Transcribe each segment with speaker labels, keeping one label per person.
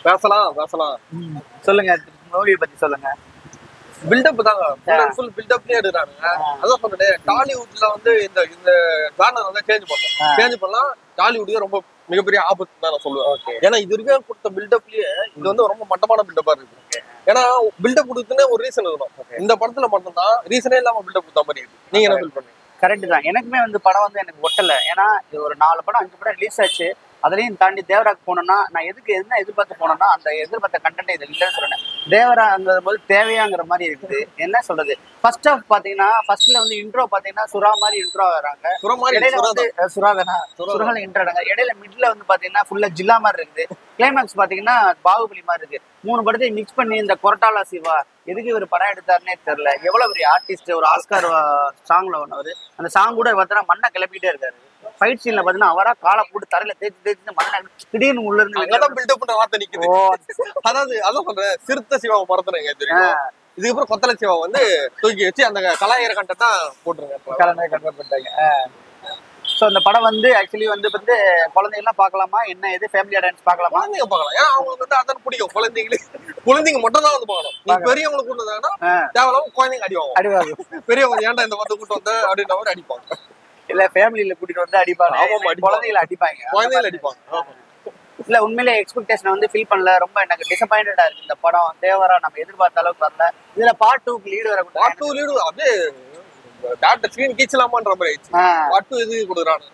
Speaker 1: பேசலாம் பேசலாம்.
Speaker 2: சொல்லுங்க, மூவி பத்தி சொல்லுங்க.
Speaker 1: பில்டப் தாங்க, ஃபுல் பில்டப்லயே எடுக்கிறாங்க. அதான் சொன்னேன், டாலிவுட்ல வந்து இந்த இந்த ஜானர் வந்து சேஞ்ச் பண்ணலாம். டாலிவுட்க்கு ரொம்ப மிகப்பெரிய ஆபத்து தான் நான் சொல்லுவேன். ஏன்னா இது வரைக்கும் கொடுத்த பில்டப்லயே இது வந்து ரொம்ப மட்டமான பில்டப்பா இருக்கு. ஏன்னா பில்டப் கொடுத்துன்னு ஒரு ரீசன் இருக்கணும். இந்த படத்துல மட்டும்தான் ரீசனே இல்லாம பில்டப் கொடுத்த மாதிரி இருக்கு. நீங்க என்ன ஃபீல் பண்ணீங்க?
Speaker 2: கரெக்ட் தான். எனக்குமே வந்து படம் வந்து எனக்கு ஒட்டல. ஏன்னா இது ஒரு 4 படம் 5 படம் ரிலீஸ் ஆச்சு. அதுலயும் தாண்டி தேவராக்கு போனோம்னா நான் என்ன எதிர்பார்த்து போனோம்னா அந்த எதிர்பார்த்த கண்டென்ட் இது இல்லைன்னு சொல்றேன். தேவராங்கிற போது தேவையாங்கிற மாதிரி இருக்குது. என்ன சொல்றது, ஃபர்ஸ்ட் ஆஃப் பாத்தீங்கன்னா ஃபர்ஸ்ட்ல வந்து இன்ட்ரோ பாத்தீங்கன்னா சுறா மாதிரி இன்ட்ரோ வராங்க. இடையில வந்து சுறாதான இன்ட்ரோடாங்க. இடையில மிட்ல வந்து பாத்தீங்கன்னா ஃபுல்லா ஜில்லா மாதிரி இருக்குது. கிளைமேக்ஸ் பாத்தீங்கன்னா பாகுபலி மாதிரி இருக்கு. 3 படத்தையும் மிக்ஸ் பண்ணி இந்த கொரட்டாலா சிவா எதுக்கு இவர் படம் எடுத்தாருன்னே தெரியல. எவ்வளவு பெரிய ஆர்டிஸ்ட், ஒரு ஆஸ்கார் சாங்ல ஒண்ணு. அந்த சாங் கூட பார்த்தீங்கன்னா மண்ணை கிளப்பிட்டே இருக்காரு. ஃபைட் சீன்ல பாத்தீங்கன்னா அவரா காலை போட்டு தரையில தேய்ச்சி மண்ணை திடீர்னு உள்ள இருந்து
Speaker 1: பில்டப் பண்ற வார்த்தை நிக்குது. அதாவது அதான் சொல்றேன், சிறுத்தை சிவாவை மறந்துடுங்க. இதுக்கப்புறம் கொத்தல சிவா வந்து தூக்கி வச்சு அந்த கலாயிர கண்டா போட்டுருங்க.
Speaker 2: ஸோ அந்த படம் வந்து ஆக்சுவலி வந்து குழந்தைங்கலாம் பார்க்கலாமா, என்ன எது ஃபேமிலி ஆடியன்ஸ் பார்க்கலாமா?
Speaker 1: குழந்தைங்க பார்க்கலாம். ஏன்னா அவங்களுக்கு வந்து அதான் பிடிக்கும். குழந்தைங்க மட்டும் தான் வந்து பார்க்கணும். பெரியவங்களுக்கு கூட்டு வந்தாங்கன்னா தேவையில்லாம குழந்தைங்க அடிவாங்க. பெரியவங்க ஏன்டா இந்த படத்தை கூட்டு வந்த அப்படின்ற மாதிரி அடிப்பாங்க.
Speaker 2: இல்ல ஃபேமிலியில கூட்டிட்டு வந்து அடிப்பாங்க, குழந்தைகளை அடிப்பாங்க. இல்ல உண்மையிலே எக்ஸ்பெக்டேஷன் வந்து ஃபீல் பண்ணல. ரொம்ப எனக்கு டிசப்பாயிண்டடா இருக்கு இந்த படம். தேவரா நம்ம எதிர்பார்த்த அளவுக்கு வரல. இதுல பார்ட் 2க்கு லீடு வர
Speaker 1: பார்ட் 2 லீடு அப்படியே டாக்டர் ஸ்கிரீன் கீச்சலாமான்ற மாதிரி ஆயிடுச்சு. பார்ட் 2 எது கொடுக்குறாங்க.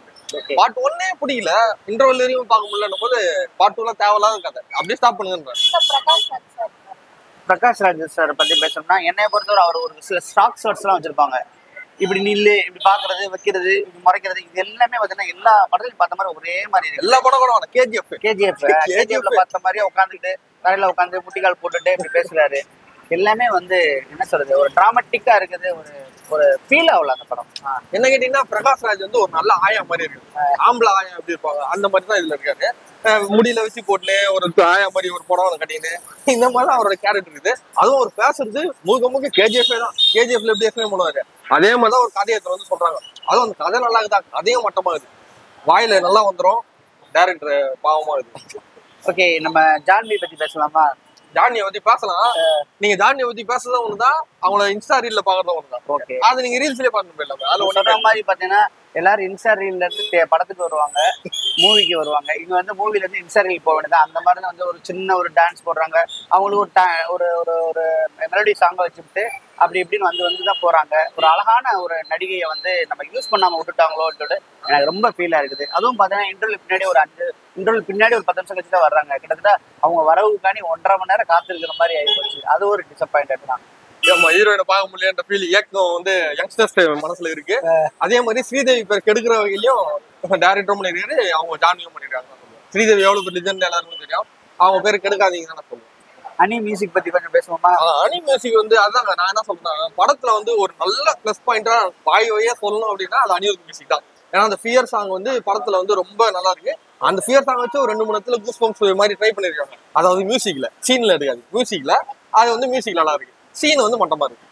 Speaker 1: பார்ட் 1 பிடிக்கல, இன்டர்வல் வரையும் பார்க்க முடியலன்னும் போது பார்ட் 2ல தேவையில்லாத கதை அப்படியே ஸ்டாப் பண்ணுங்கன்ற.
Speaker 2: பிரகாஷ் ராஜ் சார் பத்தி பேசணும்னா என்னைய பொறுத்தவரை அவர் ஒரு சில ஸ்டாக் ஷாட்ஸ் எல்லாம் வச்சிருப்பாங்க. இப்படி நில்லு, இப்படி பாக்குறது, வைக்கிறது, இப்படி முறைக்கிறது, இது எல்லாமே பாத்தீங்கன்னா எல்லா படத்துலையும் பார்த்த மாதிரி ஒரே மாதிரி இருக்கு.
Speaker 1: எல்லா படம் கூட
Speaker 2: கேஜிஎஃப்ல பார்த்த மாதிரியே உட்காந்துட்டு தரையில உட்காந்து முட்டிக்கால் போட்டுட்டு இப்படி பேசுறாரு. எல்லாமே வந்து என்ன சொல்றது, ஒரு டிராமட்டிக்கா இருக்குது. ஒரு ஃபீல் ஆகல அந்த படம்.
Speaker 1: என்ன கேட்டீங்கன்னா பிரகாஷ் ராஜ் வந்து ஒரு நல்ல ஆயா மாதிரி இருக்கு. ஆம்பளை ஆயா எப்படி இருப்பாங்க அந்த மாதிரி தான் இதுல இருக்காரு. முடியில வச்சு போட்டுனே ஒரு ஆயா மாதிரி ஒரு படம் கட்டின்னு இந்த மாதிரிதான் அவரோட கேரக்டர் இருக்குது. அதுவும் அவர் பேசுறது முழுக்க கேஜிஎஃப் தான். கேஜிஎஃப்ல எப்படி எக்ஸ்பிளைன் பண்ணுவாரு அதே மாதிரிதான் ஒரு கதையை வந்து சொல்றாங்க. அதுவும் அந்த கதை நல்லா இருக்குதா, கதையும் மட்டமா இருக்கு. வாயில நல்லா வந்துடும், டைரக்டர் பாவமா இருக்கு.
Speaker 2: ஓகே, நம்ம ஜான்வி பத்தி பேசலாமா?
Speaker 1: ஜான்வியை பத்தி பேசலாம். நீங்க ஜான்வியை பத்தி பேசுறதும் ஒண்ணுதான், அவங்கள இன்ஸ்டா ரீல்ல பாக்குறதும் ஒண்ணுதான்.
Speaker 2: ஓகே,
Speaker 1: அது நீங்க ரீல்ஸ்லயே பார்த்து போயிடலாம். அதுல
Speaker 2: ஒன்ற மாதிரி பாத்தீங்கன்னா எல்லாரும் இன்ஸ்டா ரீல்ல இருந்து படத்துக்கு வருவாங்க, மூவிக்கு வருவாங்க. இங்க வந்து மூவில இருந்து இன்ஸ்டா ரீல் போக வேண்டியது. அந்த மாதிரி வந்து ஒரு சின்ன ஒரு டான்ஸ் போடுறாங்க, அவங்களுக்கு ஒரு ஒரு ஒரு மெலடி சாங்கை வச்சுட்டு அப்படி இப்படின்னு வந்துதான் போறாங்க. ஒரு அழகான ஒரு நடிகையை வந்து நம்ம யூஸ் பண்ணாம விட்டுட்டாங்களோன்னு சொல்லிட்டு எனக்கு ரொம்ப ஃபீலா இருக்குது. அதுவும் பாத்தீங்கன்னா இன்டர்வல் பின்னாடி ஒரு 10 நிமிஷம் கழிச்சு தான் வர்றாங்க. கிட்டத்தட்ட அவங்க வரவுக்காண்டி 1.5 மணி நேரம் காத்திருக்கிற மாதிரி ஆயிப்போச்சு. அது ஒரு டிசப்பாயிண்டட் தான்.
Speaker 1: ஹீரோயினை பார்க்க முடியலன்ற ஃபீல் ஏக்கம் வந்து யங்ஸ்டர்ஸ் மனசுல இருக்கு. அதே மாதிரி ஸ்ரீதேவி பேர் கெடுக்கிற வகையிலையும் டைரக்டரும் பண்ணிருக்காரு, அவங்க ஜான்வியும் பண்ணிருக்காங்க. ஸ்ரீதேவி எவ்வளவு லிஜெண்ட் எல்லாருக்கும் தெரியும். அவங்க பேர் கெடுக்காதீங்கன்னு நான் சொல்லுவேன்.
Speaker 2: அனி மியூசிக் பத்தி கொஞ்சம் பேசுவோமா?
Speaker 1: அனி மியூசிக் வந்து அதாங்க நான் என்ன சொல்றேன், படத்துல வந்து ஒரு நல்ல பிளஸ் பாயிண்டா வாய்வையே சொல்லணும் அப்படின்னா அது அனிருத் மியூசிக் தான். ஏன்னா அந்த ஃபியர் சாங் வந்து படத்துல வந்து ரொம்ப நல்லா இருக்கு. அந்த ஃபியர் சாங் வச்சு ஒரு 2-3 இடத்துல கூஸ் பம்ப்ஸ் மாதிரி ட்ரை பண்ணிருக்காங்க. அதாவது மியூசிக்ல, சீன்ல இருக்காது. மியூசிக்ல அது வந்து மியூசிக் நல்லா இருக்கு, சீன் வந்து மட்டமா இருக்கு.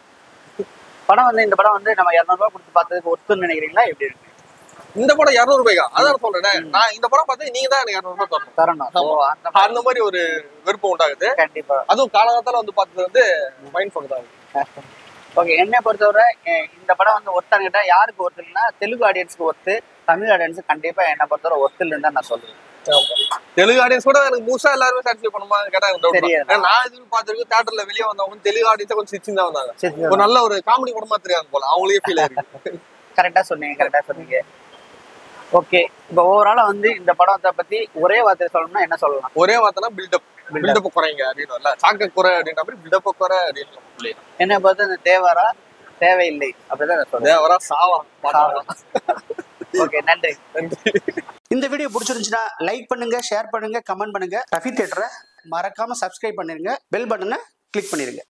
Speaker 2: படம் வந்து இந்த படம் வந்து நம்ம 200 ரூபாய் கொடுத்து பார்த்ததுக்கு ஒருத்தர் நினைக்கிறீங்களா, எப்படி இருக்கு
Speaker 1: இந்த படம்? 200 ரூபாய்க்கா? அதான் சொல்றேன், நான் இந்த படம் பார்த்து நீங்க தான் எனக்கு 200 ரூபாய் தரணும். அந்த மாதிரி ஒரு விருப்பம் உண்டாகுது.
Speaker 2: கண்டிப்பா.
Speaker 1: அதுவும் காலகாலத்துல வந்து பார்த்தது வந்து மைண்ட் ஃபோன் தான்.
Speaker 2: ஓகே, என்னை பொறுத்தவரை இந்த படம் வந்து ஒருத்தங்கிட்ட யாருக்கு ஒருத்தர்னா தெலுங்கு ஆடியன்ஸ்க்கு ஒருத்து, தமிழ் ஆடியன்ஸுக்கு கண்டிப்பா என்னை பொறுத்தவரை ஒருத்தர் தான் நான் சொல்லுவேன்.
Speaker 1: தெலுங்கு ஆடியன்ஸ் கூட எனக்கு முழுசா எல்லாருமே சாட்டிஸ்ஃபை பண்ணுமா கேட்டா நான் இது பார்த்திருக்கேன். தியேட்டர்ல வெளியே வந்தவங்க தெலுங்கு ஆடியன்ஸ் கொஞ்சம் சிரிச்சு தான் வந்தாங்க. ஒரு நல்ல ஒரு காமெடி படமா தெரியாது போல, அவங்களே ஃபீல் ஆயிருக்கு.
Speaker 2: கரெக்டா சொன்னீங்க. ஓகே, இப்போ ஓவராலா வந்து இந்த படத்தை பத்தி ஒரே வார்த்தை சொல்லணும்னா என்ன சொல்லலாம்?
Speaker 1: ஒரே வார்த்தைனா பில்டப் குறைங்க அப்படின்னு, சாக்க குறை அப்படின்ற மாதிரி பில்டப் குறை அப்படின்னு.
Speaker 2: என்ன பார்த்து இந்த தேவரா தேவையில்லை அப்படிதான் சொல்றேன்.
Speaker 1: தேவரா சாவா.
Speaker 2: ஓகே, நன்றி. இந்த வீடியோ பிடிச்சிருந்துச்சுன்னா லைக் பண்ணுங்க, ஷேர் பண்ணுங்க, கமெண்ட் பண்ணுங்க. ரஃபி தியேட்டரை மறக்காம சப்ஸ்கிரைப் பண்ணிருங்க, பெல் பட்டனை கிளிக் பண்ணிருங்க.